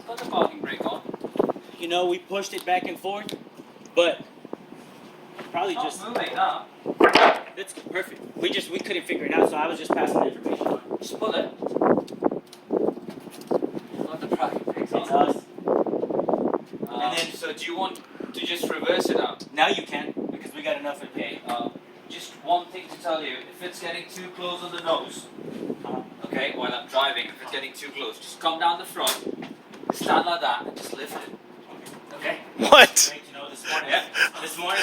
put the parking brake on. You know, we pushed it back and forth, but probably It's just not moving now. it's perfect. We couldn't figure it out, so I was just passing the information on. Just pull it. Not the parking brake's It's on. us. And then, so do you want to just reverse it out? Now you can, because we got enough of it. Okay, just one thing to tell you, if it's getting too close on the nose, okay, while I'm driving, if it's getting too close, just come down the front, stand like that, and just lift it. Okay? What? Great to know this morning. Yeah. This morning,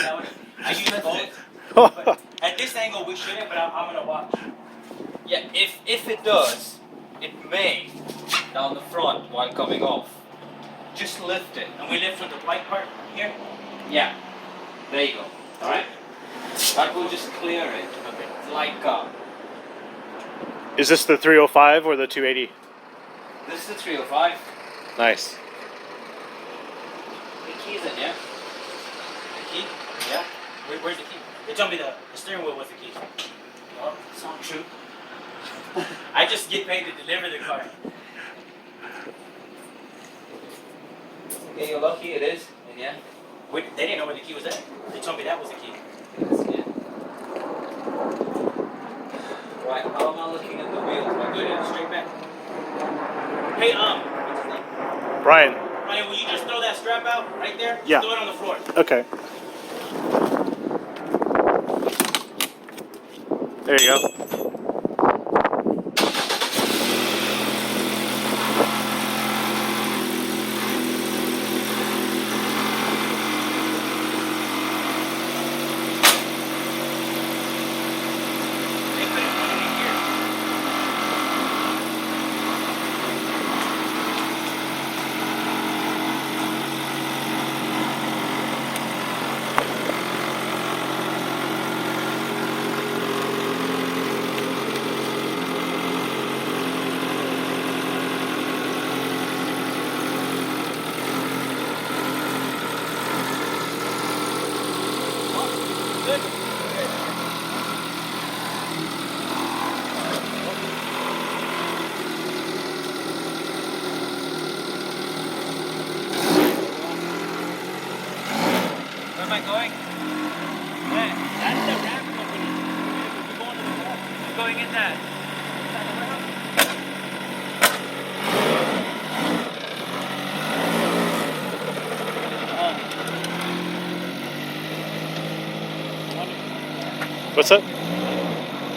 I used Lift both. it. But at this angle, we shouldn't, but I'm gonna watch. Yeah, if it does, it may, down the front while coming off, just lift it. And we lift with the white part here. Yeah, there you go. Alright? That will just clear it. Okay. It's like, Is this the 305 or the 280? this is the 305. Nice. The key's in, yeah? The key? Yeah? Where's the key? They told me the steering wheel was the key. Oh, it's not true. I just get paid to deliver the car. Okay, you're lucky it is. And yeah? They didn't know where the key was at. They told me that was the key. Yeah. Right, how am I looking at the wheel? Am I Good, good? straight back. Hey, what's his name? Brian. Ryan, will you just throw that strap out right there? Just Yeah. throw it on the floor. Okay. There you go. They couldn't put it in here. Good. Where am I going? That's the ramp company. We're going to the wall. I'm going in there. What's up?